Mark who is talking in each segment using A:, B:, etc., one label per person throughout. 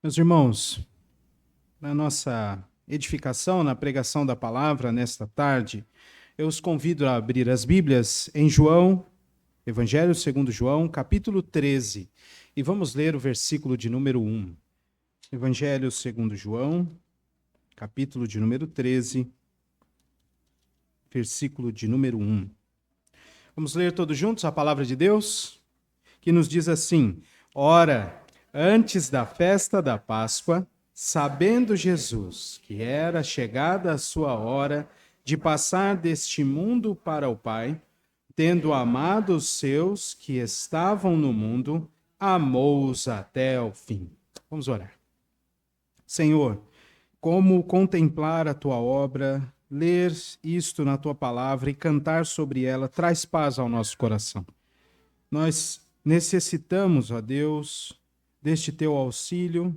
A: Meus irmãos, na nossa edificação, na pregação da palavra nesta tarde, eu os convido a abrir as Bíblias em João, Evangelho segundo João, capítulo 13, e vamos ler o versículo de número 1. Evangelho segundo João, capítulo de número 13, versículo de número 1. Vamos ler todos juntos a palavra de Deus, que nos diz assim: Ora, antes da festa da Páscoa, sabendo Jesus que era chegada a sua hora de passar deste mundo para o Pai, tendo amado os seus que estavam no mundo, amou-os até o fim. Vamos orar. Senhor, como contemplar a tua obra, ler isto na tua palavra e cantar sobre ela traz paz ao nosso coração. Nós necessitamos, ó Deus, deste teu auxílio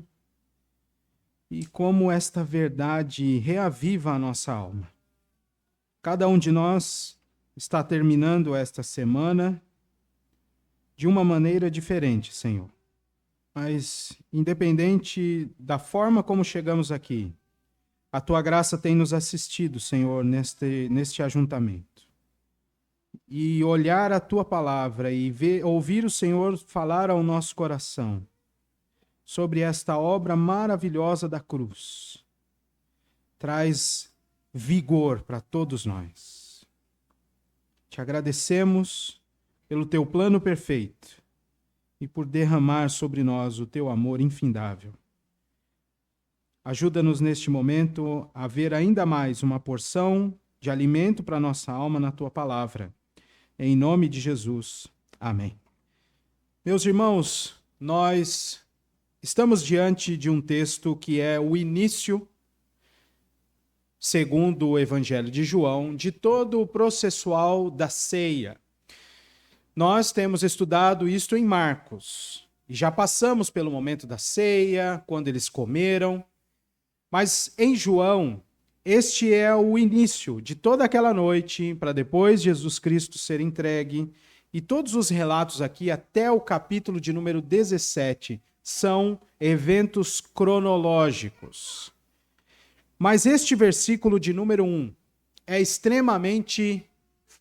A: e como esta verdade reaviva a nossa alma. Cada um de nós está terminando esta semana de uma maneira diferente, Senhor. Mas, independente da forma como chegamos aqui, a tua graça tem nos assistido, Senhor, neste ajuntamento. E olhar a tua palavra e ouvir o Senhor falar ao nosso coração sobre esta obra maravilhosa da cruz, traz vigor para todos nós. Te agradecemos pelo teu plano perfeito e por derramar sobre nós o teu amor infindável. Ajuda-nos neste momento a ver ainda mais uma porção de alimento para nossa alma na tua palavra. Em nome de Jesus. Amém. Meus irmãos, nós estamos diante de um texto que é o início, segundo o Evangelho de João, de todo o processual da ceia. Nós temos estudado isto em Marcos, e já passamos pelo momento da ceia, quando eles comeram, mas em João, este é o início de toda aquela noite, para depois Jesus Cristo ser entregue, e todos os relatos aqui, até o capítulo de número 17, são eventos cronológicos. Mas este versículo de número 1 é extremamente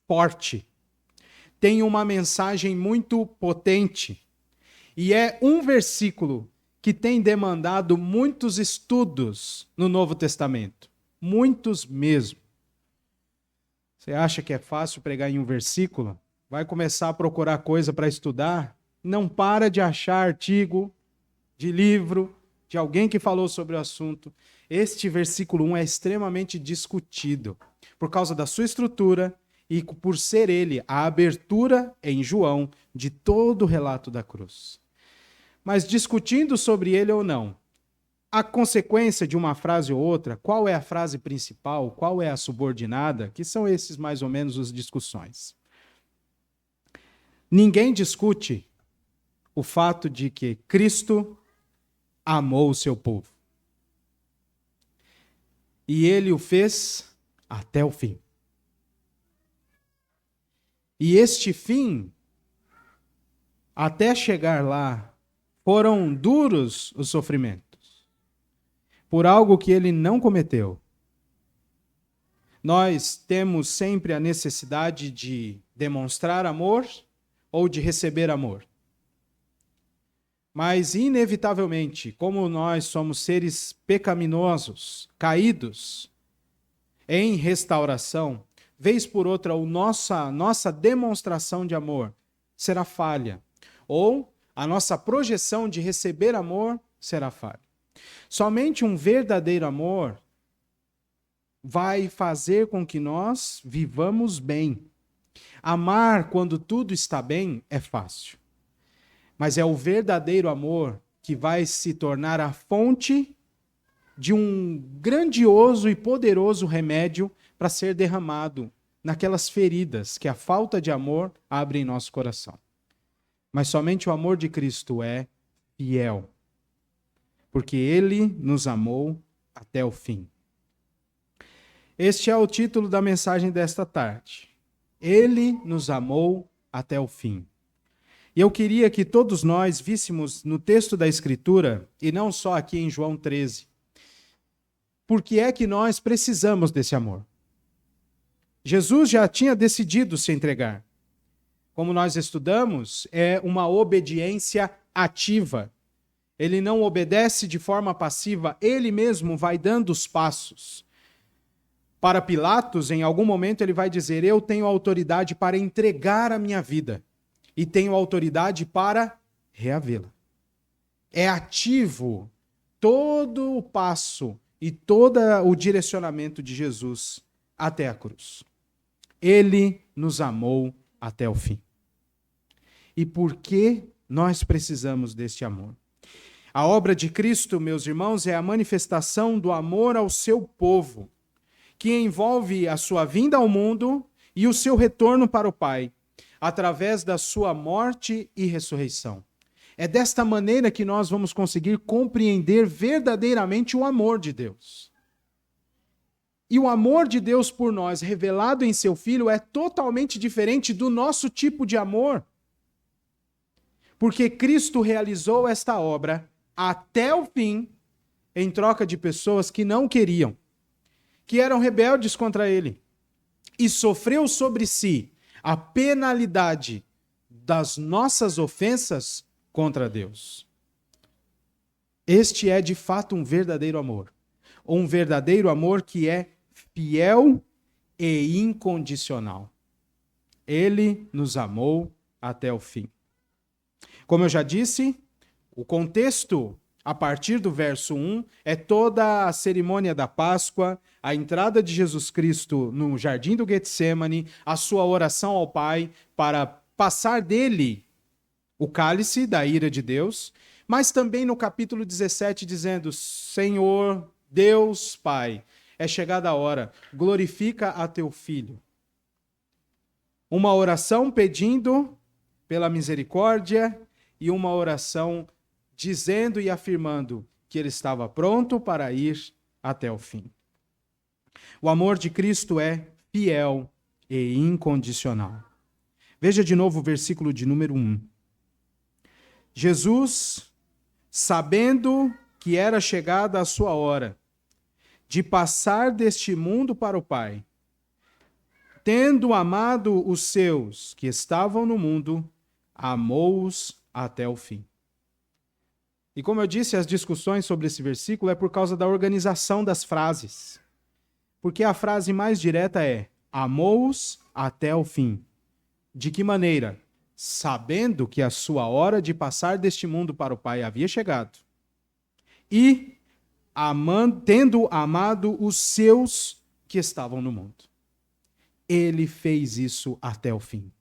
A: forte. Tem uma mensagem muito potente. E é um versículo que tem demandado muitos estudos no Novo Testamento. Muitos mesmo. Você acha que é fácil pregar em um versículo? Vai começar a procurar coisa para estudar? Não para de achar artigo de livro, de alguém que falou sobre o assunto. Este versículo 1 é extremamente discutido por causa da sua estrutura e por ser ele a abertura em João de todo o relato da cruz. Mas discutindo sobre ele ou não, a consequência de uma frase ou outra, qual é a frase principal, qual é a subordinada, que são esses mais ou menos as discussões. Ninguém discute o fato de que Cristo amou o seu povo. E ele o fez até o fim. E este fim, até chegar lá, foram duros os sofrimentos, por algo que ele não cometeu. Nós temos sempre a necessidade de demonstrar amor ou de receber amor. Mas, inevitavelmente, como nós somos seres pecaminosos, caídos, em restauração, vez por outra, a nossa demonstração de amor será falha. Ou a nossa projeção de receber amor será falha. Somente um verdadeiro amor vai fazer com que nós vivamos bem. Amar quando tudo está bem é fácil. Mas é o verdadeiro amor que vai se tornar a fonte de um grandioso e poderoso remédio para ser derramado naquelas feridas que a falta de amor abre em nosso coração. Mas somente o amor de Cristo é fiel, porque ele nos amou até o fim. Este é o título da mensagem desta tarde. Ele nos amou até o fim. E eu queria que todos nós víssemos no texto da Escritura, e não só aqui em João 13, por que é que nós precisamos desse amor. Jesus já tinha decidido se entregar. Como nós estudamos, é uma obediência ativa. Ele não obedece de forma passiva, ele mesmo vai dando os passos. Para Pilatos, em algum momento, ele vai dizer: eu tenho autoridade para entregar a minha vida e tenho autoridade para reavê-la. É ativo todo o passo e todo o direcionamento de Jesus até a cruz. Ele nos amou até o fim. E por que nós precisamos deste amor? A obra de Cristo, meus irmãos, é a manifestação do amor ao seu povo, que envolve a sua vinda ao mundo e o seu retorno para o Pai, através da sua morte e ressurreição. É desta maneira que nós vamos conseguir compreender verdadeiramente o amor de Deus. E o amor de Deus por nós, revelado em seu Filho, é totalmente diferente do nosso tipo de amor. Porque Cristo realizou esta obra até o fim, em troca de pessoas que não queriam, que eram rebeldes contra ele, e sofreu sobre si a penalidade das nossas ofensas contra Deus. Este é de fato um verdadeiro amor que é fiel e incondicional. Ele nos amou até o fim. Como eu já disse, o contexto, a partir do verso 1, é toda a cerimônia da Páscoa, a entrada de Jesus Cristo no jardim do Getsêmani, a sua oração ao Pai para passar dele o cálice da ira de Deus, mas também no capítulo 17 dizendo: Senhor, Deus Pai, é chegada a hora, glorifica a teu Filho. Uma oração pedindo pela misericórdia e uma oração dizendo e afirmando que ele estava pronto para ir até o fim. O amor de Cristo é fiel e incondicional. Veja de novo o versículo de número 1. Jesus, sabendo que era chegada a sua hora de passar deste mundo para o Pai, tendo amado os seus que estavam no mundo, amou-os até o fim. E como eu disse, as discussões sobre esse versículo é por causa da organização das frases. Porque a frase mais direta é: amou-os até o fim. De que maneira? Sabendo que a sua hora de passar deste mundo para o Pai havia chegado. E tendo amado os seus que estavam no mundo. Ele fez isso até o fim.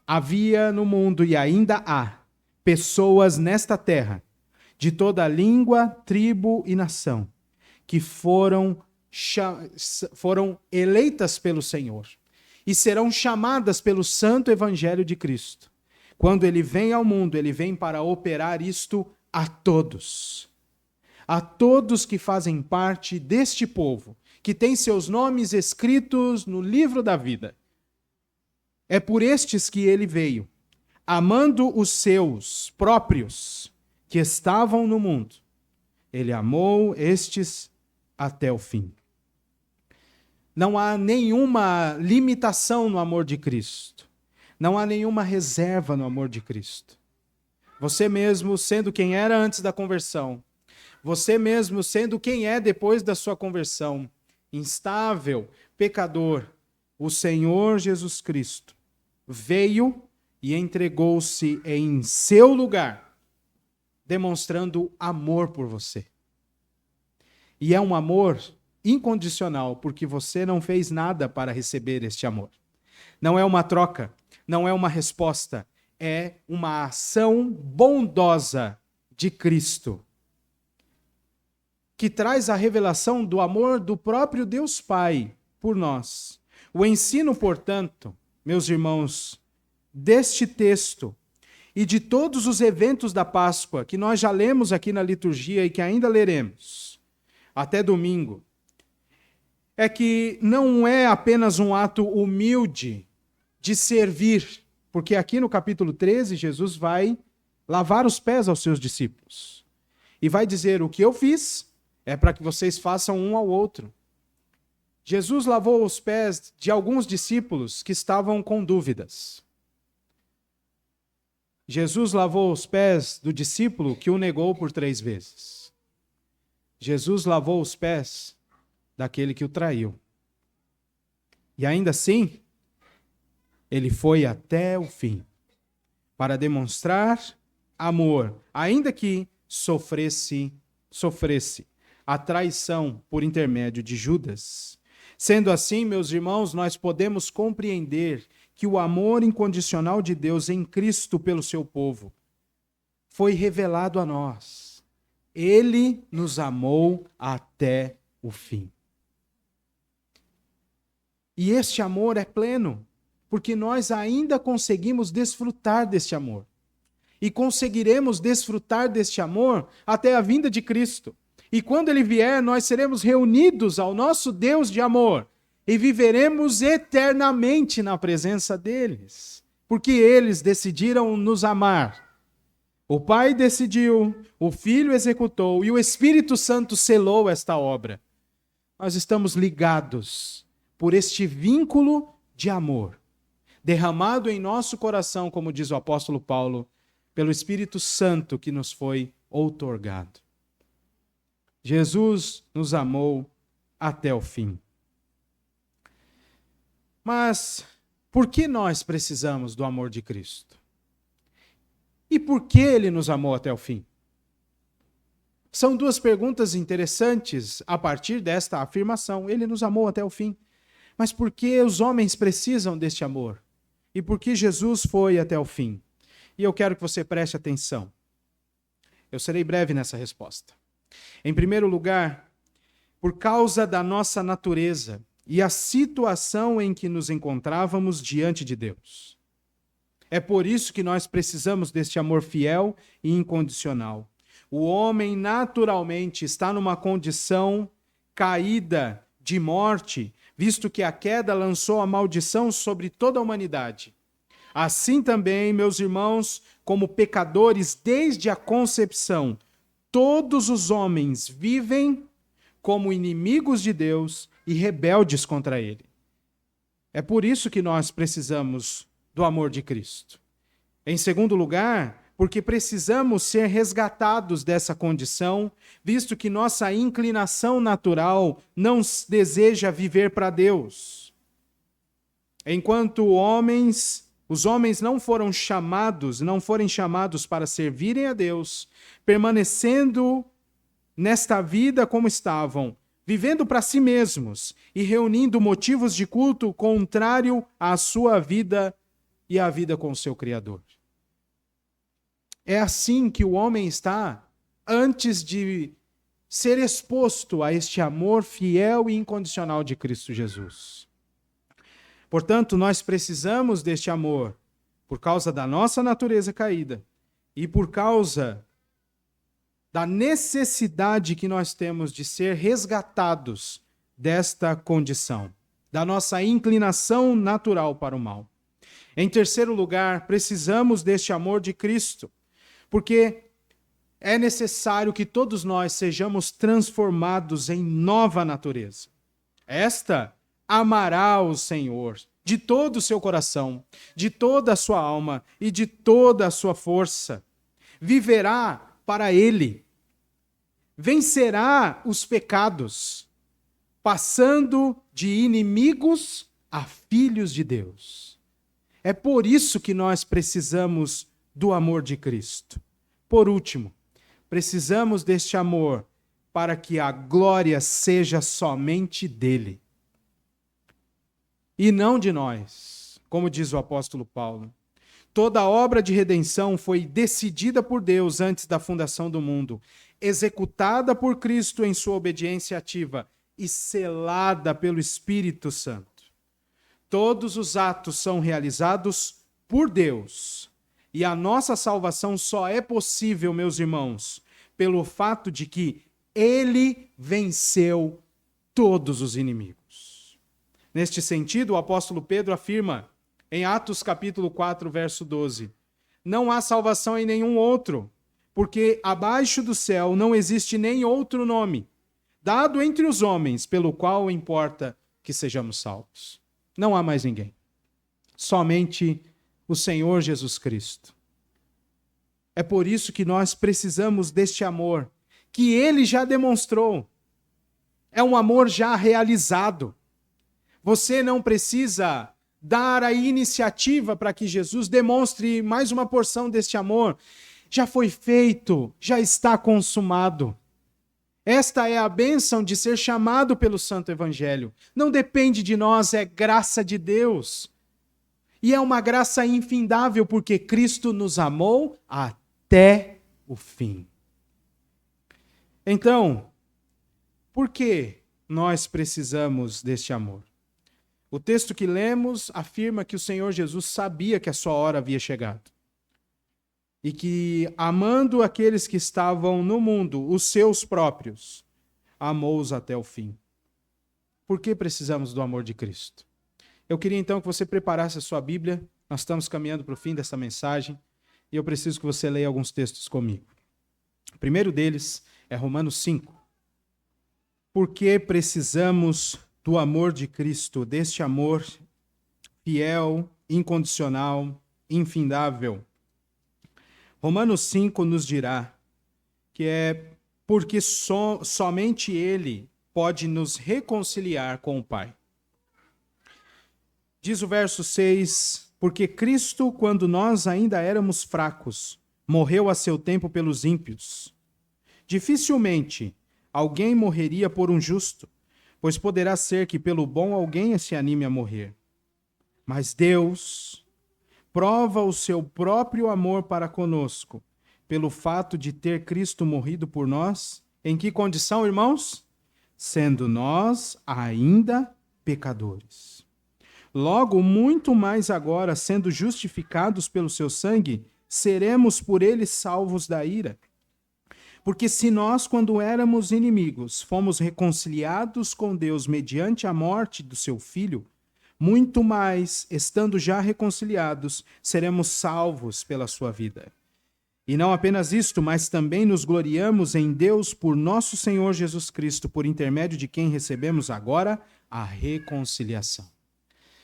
A: Havia no mundo e ainda há pessoas nesta terra, de toda língua, tribo e nação, que foram eleitas pelo Senhor e serão chamadas pelo santo evangelho de Cristo. Quando ele vem ao mundo, ele vem para operar isto a todos. A todos que fazem parte deste povo, que tem seus nomes escritos no livro da vida. É por estes que ele veio, amando os seus próprios que estavam no mundo. Ele amou estes até o fim. Não há nenhuma limitação no amor de Cristo. Não há nenhuma reserva no amor de Cristo. Você mesmo, sendo quem era antes da conversão, você mesmo sendo quem é depois da sua conversão, instável, pecador, o Senhor Jesus Cristo veio e entregou-se em seu lugar, demonstrando amor por você. E é um amor incondicional, porque você não fez nada para receber este amor. Não é uma troca, não é uma resposta, é uma ação bondosa de Cristo, que traz a revelação do amor do próprio Deus Pai por nós. O ensino, portanto, meus irmãos, deste texto e de todos os eventos da Páscoa que nós já lemos aqui na liturgia e que ainda leremos até domingo, é que não é apenas um ato humilde de servir Porque aqui no capítulo 13, Jesus vai lavar os pés aos seus discípulos. E vai dizer: o que eu fiz é para que vocês façam um ao outro. Jesus lavou os pés de alguns discípulos que estavam com dúvidas. Jesus lavou os pés do discípulo que o negou por 3 vezes. Jesus lavou os pés daquele que o traiu. E ainda assim, ele foi até o fim para demonstrar amor, ainda que sofresse a traição por intermédio de Judas. Sendo assim, meus irmãos, nós podemos compreender que o amor incondicional de Deus em Cristo pelo seu povo foi revelado a nós. Ele nos amou até o fim. E este amor é pleno, porque nós ainda conseguimos desfrutar deste amor. E conseguiremos desfrutar deste amor até a vinda de Cristo. E quando ele vier, nós seremos reunidos ao nosso Deus de amor e viveremos eternamente na presença deles, porque eles decidiram nos amar. O Pai decidiu, o Filho executou e o Espírito Santo selou esta obra. Nós estamos ligados por este vínculo de amor, derramado em nosso coração, como diz o apóstolo Paulo, pelo Espírito Santo que nos foi outorgado. Jesus nos amou até o fim. Mas por que nós precisamos do amor de Cristo? E por que ele nos amou até o fim? São 2 perguntas interessantes a partir desta afirmação. Ele nos amou até o fim. Mas por que os homens precisam deste amor? E por que Jesus foi até o fim? E eu quero que você preste atenção. Eu serei breve nessa resposta. Em primeiro lugar, por causa da nossa natureza e a situação em que nos encontrávamos diante de Deus. É por isso que nós precisamos deste amor fiel e incondicional. O homem naturalmente está numa condição caída de morte, visto que a queda lançou a maldição sobre toda a humanidade. Assim também, meus irmãos, como pecadores desde a concepção, todos os homens vivem como inimigos de Deus e rebeldes contra ele. É por isso que nós precisamos do amor de Cristo. Em segundo lugar, porque precisamos ser resgatados dessa condição, visto que nossa inclinação natural não deseja viver para Deus. Enquanto os homens não forem chamados para servirem a Deus, permanecendo nesta vida como estavam, vivendo para si mesmos e reunindo motivos de culto contrário à sua vida e à vida com o seu Criador. É assim que o homem está antes de ser exposto a este amor fiel e incondicional de Cristo Jesus. Portanto, nós precisamos deste amor por causa da nossa natureza caída e por causa da necessidade que nós temos de ser resgatados desta condição, da nossa inclinação natural para o mal. Em terceiro lugar, precisamos deste amor de Cristo, porque é necessário que todos nós sejamos transformados em nova natureza. Esta amará o Senhor de todo o seu coração, de toda a sua alma e de toda a sua força. Viverá para Ele. Vencerá os pecados, passando de inimigos a filhos de Deus. É por isso que nós precisamos do amor de Cristo. Por último, precisamos deste amor para que a glória seja somente dele e não de nós, como diz o apóstolo Paulo. Toda a obra de redenção foi decidida por Deus antes da fundação do mundo, executada por Cristo em sua obediência ativa e selada pelo Espírito Santo. Todos os atos são realizados por Deus. E a nossa salvação só é possível, meus irmãos, pelo fato de que Ele venceu todos os inimigos. Neste sentido, o apóstolo Pedro afirma Em Atos capítulo 4, verso 12. Não há salvação em nenhum outro, porque abaixo do céu não existe nem outro nome, dado entre os homens, pelo qual importa que sejamos salvos. Não há mais ninguém. Somente o Senhor Jesus Cristo. É por isso que nós precisamos deste amor, que Ele já demonstrou. É um amor já realizado. Você não precisa dar a iniciativa para que Jesus demonstre mais uma porção deste amor. Já foi feito, já está consumado. Esta é a bênção de ser chamado pelo Santo Evangelho. Não depende de nós, é graça de Deus. E é uma graça infindável, porque Cristo nos amou até o fim. Então, por que nós precisamos deste amor? O texto que lemos afirma que o Senhor Jesus sabia que a sua hora havia chegado. E que, amando aqueles que estavam no mundo, os seus próprios, amou-os até o fim. Por que precisamos do amor de Cristo? Eu queria então que você preparasse a sua Bíblia. Nós estamos caminhando para o fim dessa mensagem e eu preciso que você leia alguns textos comigo. O primeiro deles é Romanos 5. Por que precisamos do amor de Cristo, deste amor fiel, incondicional, infindável? Romanos 5 nos dirá que é porque somente Ele pode nos reconciliar com o Pai. Diz o verso 6, porque Cristo, quando nós ainda éramos fracos, morreu a seu tempo pelos ímpios. Dificilmente alguém morreria por um justo, pois poderá ser que pelo bom alguém se anime a morrer. Mas Deus prova o seu próprio amor para conosco, pelo fato de ter Cristo morrido por nós. Em que condição, irmãos? Sendo nós ainda pecadores. Logo, muito mais agora, sendo justificados pelo seu sangue, seremos por ele salvos da ira. Porque se nós, quando éramos inimigos, fomos reconciliados com Deus mediante a morte do seu Filho, muito mais, estando já reconciliados, seremos salvos pela sua vida. E não apenas isto, mas também nos gloriamos em Deus por nosso Senhor Jesus Cristo, por intermédio de quem recebemos agora a reconciliação.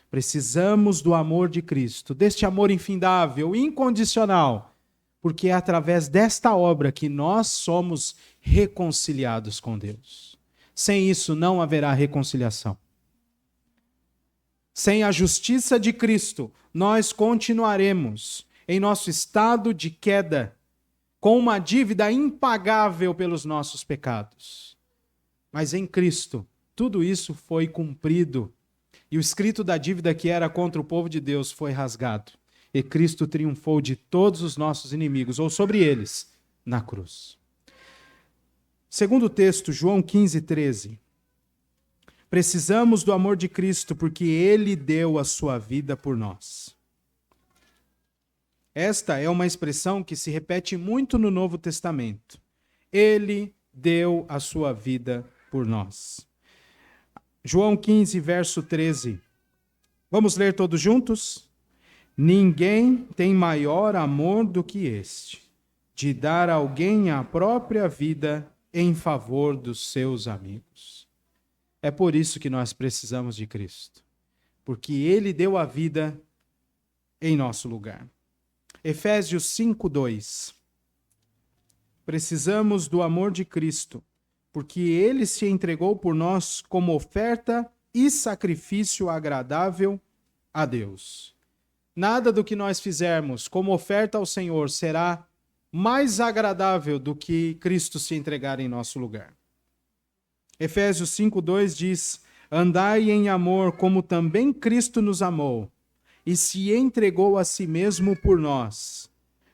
A: Precisamos do amor de Cristo, deste amor infindável, incondicional, porque é através desta obra que nós somos reconciliados com Deus. Sem isso não haverá reconciliação. Sem a justiça de Cristo, nós continuaremos em nosso estado de queda, com uma dívida impagável pelos nossos pecados. Mas em Cristo, tudo isso foi cumprido. E o escrito da dívida que era contra o povo de Deus foi rasgado. E Cristo triunfou de todos os nossos inimigos, ou sobre eles, na cruz. Segundo texto, João 15, 13. Precisamos do amor de Cristo porque Ele deu a sua vida por nós. Esta é uma expressão que se repete muito no Novo Testamento. Ele deu a sua vida por nós. João 15, verso 13. Vamos ler todos juntos? Ninguém tem maior amor do que este, de dar a alguém a própria vida em favor dos seus amigos. É por isso que nós precisamos de Cristo, porque Ele deu a vida em nosso lugar. Efésios 5:2. Precisamos do amor de Cristo, porque Ele se entregou por nós como oferta e sacrifício agradável a Deus. Nada do que nós fizermos como oferta ao Senhor será mais agradável do que Cristo se entregar em nosso lugar. Efésios 5:2 diz: andai em amor como também Cristo nos amou e se entregou a si mesmo por nós,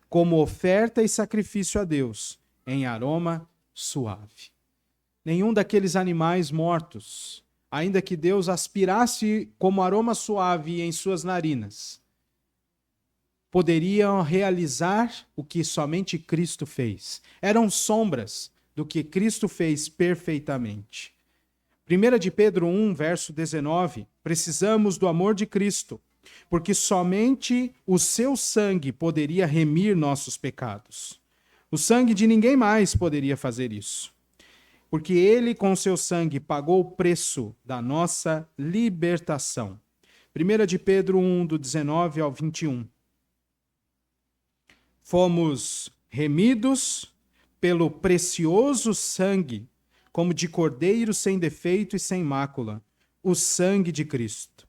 A: como oferta e sacrifício a Deus, em aroma suave. Nenhum daqueles animais mortos, ainda que Deus aspirasse como aroma suave em suas narinas, poderiam realizar o que somente Cristo fez. Eram sombras do que Cristo fez perfeitamente. 1 de Pedro 1, verso 19, precisamos do amor de Cristo, porque somente o seu sangue poderia remir nossos pecados. O sangue de ninguém mais poderia fazer isso, porque ele com seu sangue pagou o preço da nossa libertação. 1 de Pedro 1, do 19 ao 21. Fomos remidos pelo precioso sangue, como de cordeiro sem defeito e sem mácula, o sangue de Cristo,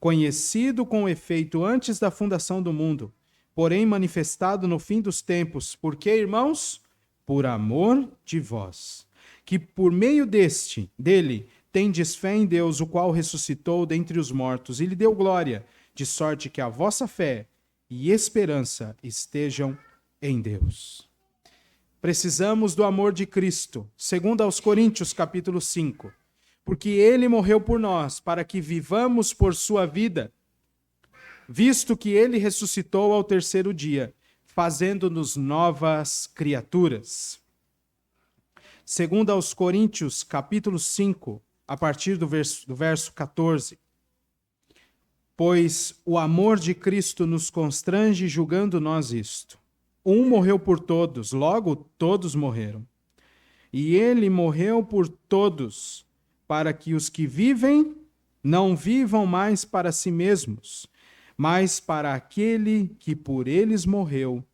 A: conhecido com efeito antes da fundação do mundo, porém manifestado no fim dos tempos. Por quê, irmãos? Por amor de vós, que por meio dele, tendes fé em Deus, o qual ressuscitou dentre os mortos e lhe deu glória, de sorte que a vossa fé e esperança estejam em Deus. Precisamos do amor de Cristo, segundo aos Coríntios, capítulo 5, porque ele morreu por nós, para que vivamos por sua vida, visto que ele ressuscitou ao terceiro dia, fazendo-nos novas criaturas. Segundo aos Coríntios, capítulo 5, a partir do verso 14. Pois o amor de Cristo nos constrange, julgando nós isto. Um morreu por todos, logo todos morreram. E ele morreu por todos, para que os que vivem não vivam mais para si mesmos, mas para aquele que por eles morreu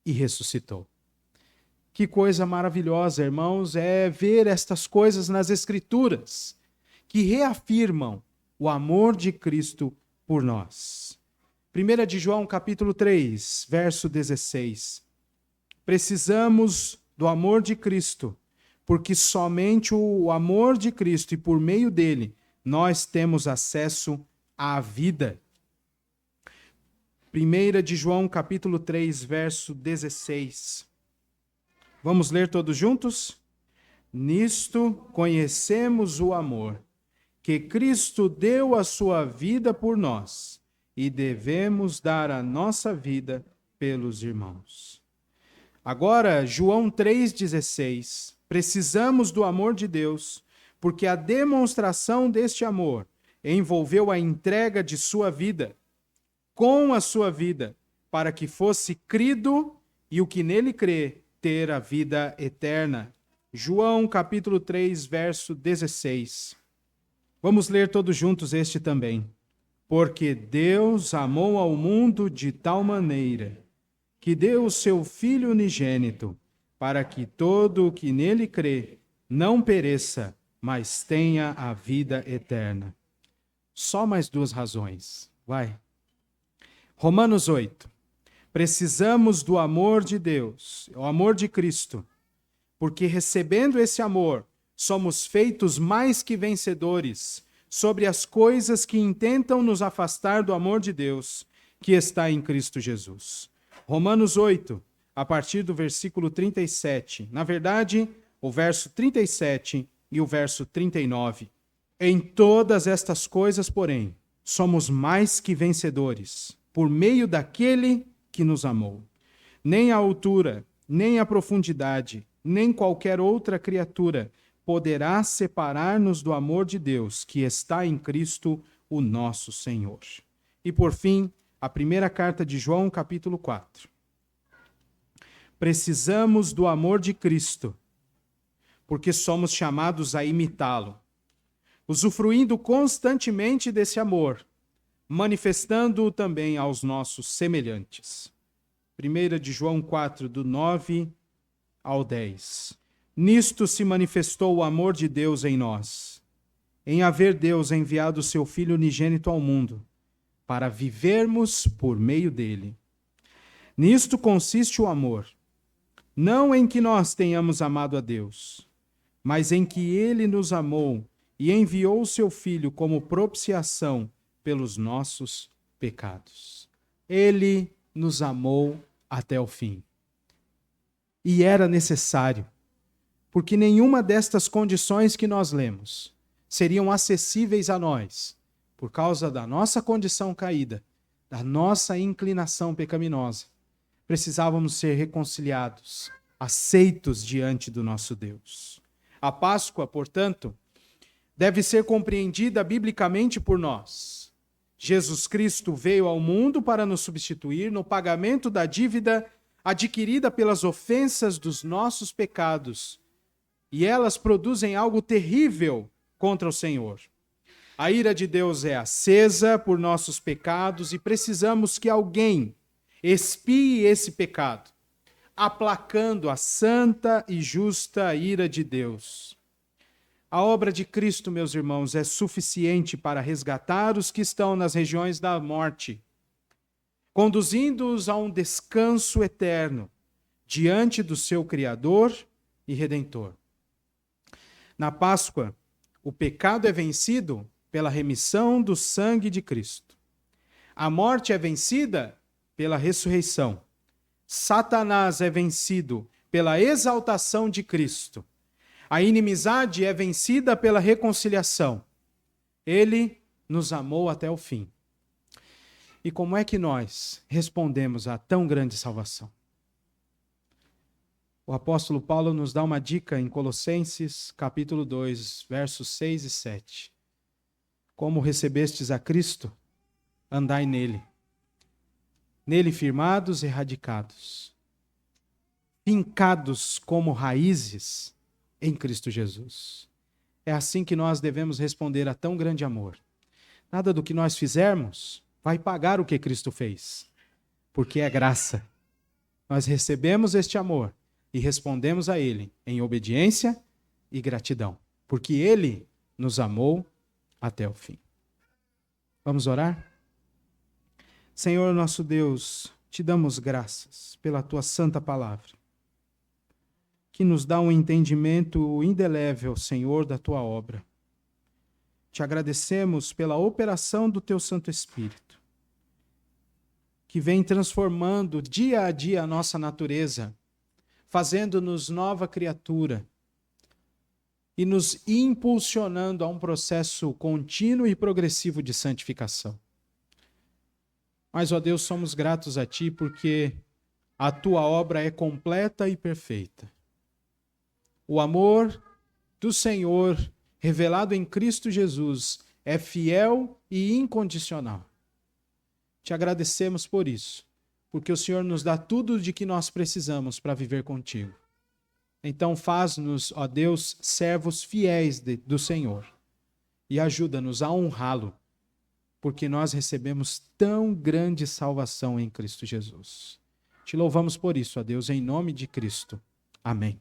A: e ressuscitou. Que coisa maravilhosa, irmãos, é ver estas coisas nas Escrituras, que reafirmam o amor de Cristo por nós. 1 de João, capítulo 3, verso 16. Precisamos do amor de Cristo, porque somente o amor de Cristo e por meio dele nós temos acesso à vida. 1 de João, capítulo 3, verso 16. Vamos ler todos juntos? Nisto conhecemos o amor, que Cristo deu a sua vida por nós, e devemos dar a nossa vida pelos irmãos. Agora, João 3,16. Precisamos do amor de Deus, porque a demonstração deste amor envolveu a entrega de sua vida, com a sua vida, para que fosse crido e o que nele crê ter a vida eterna. João capítulo 3, verso 16. Vamos ler todos juntos este também. Porque Deus amou ao mundo de tal maneira que deu o seu Filho unigênito, para que todo o que nele crê não pereça, mas tenha a vida eterna. Só mais duas razões. Vai. Romanos 8. Precisamos do amor de Deus, o amor de Cristo, porque recebendo esse amor, somos feitos mais que vencedores sobre as coisas que intentam nos afastar do amor de Deus, que está em Cristo Jesus. Romanos 8, a partir do versículo 37. Na verdade, o verso 37 e o verso 39. Em todas estas coisas, porém, somos mais que vencedores, por meio daquele que nos amou. Nem a altura, nem a profundidade, nem qualquer outra criatura poderá separar-nos do amor de Deus que está em Cristo, o nosso Senhor. E por fim, a primeira carta de João, capítulo 4. Precisamos do amor de Cristo, porque somos chamados a imitá-lo, usufruindo constantemente desse amor, manifestando-o também aos nossos semelhantes. 1 de João 4, do 9 ao 10. Nisto se manifestou o amor de Deus em nós, em haver Deus enviado o seu Filho unigênito ao mundo, para vivermos por meio dele. Nisto consiste o amor, não em que nós tenhamos amado a Deus, mas em que ele nos amou e enviou o seu Filho como propiciação pelos nossos pecados. Ele nos amou até o fim. E era necessário, porque nenhuma destas condições que nós lemos seriam acessíveis a nós, por causa da nossa condição caída, da nossa inclinação pecaminosa. Precisávamos ser reconciliados, aceitos diante do nosso Deus. A Páscoa, portanto, deve ser compreendida biblicamente por nós, Jesus Cristo veio ao mundo para nos substituir no pagamento da dívida adquirida pelas ofensas dos nossos pecados. E elas produzem algo terrível contra o Senhor. A ira de Deus é acesa por nossos pecados e precisamos que alguém expie esse pecado, aplacando a santa e justa ira de Deus. A obra de Cristo, meus irmãos, é suficiente para resgatar os que estão nas regiões da morte, conduzindo-os a um descanso eterno diante do seu Criador e Redentor. Na Páscoa, o pecado é vencido pela remissão do sangue de Cristo. A morte é vencida pela ressurreição. Satanás é vencido pela exaltação de Cristo. A inimizade é vencida pela reconciliação. Ele nos amou até o fim. E como é que nós respondemos a tão grande salvação? O apóstolo Paulo nos dá uma dica em Colossenses, capítulo 2, versos 6 e 7. Como recebestes a Cristo, andai nele. Nele firmados e radicados, fincados como raízes em Cristo Jesus. É assim que nós devemos responder a tão grande amor. Nada do que nós fizermos vai pagar o que Cristo fez, porque é graça. Nós recebemos este amor e respondemos a Ele em obediência e gratidão, porque Ele nos amou até o fim. Vamos orar? Senhor nosso Deus, te damos graças pela tua santa palavra, que nos dá um entendimento indelével, Senhor, da tua obra. Te agradecemos pela operação do teu Santo Espírito, que vem transformando dia a dia a nossa natureza, fazendo-nos nova criatura e nos impulsionando a um processo contínuo e progressivo de santificação. Mas, ó Deus, somos gratos a Ti porque a Tua obra é completa e perfeita. O amor do Senhor, revelado em Cristo Jesus, é fiel e incondicional. Te agradecemos por isso, porque o Senhor nos dá tudo de que nós precisamos para viver contigo. Então faz-nos, ó Deus, servos fiéis do Senhor e ajuda-nos a honrá-lo, porque nós recebemos tão grande salvação em Cristo Jesus. Te louvamos por isso, ó Deus, em nome de Cristo. Amém.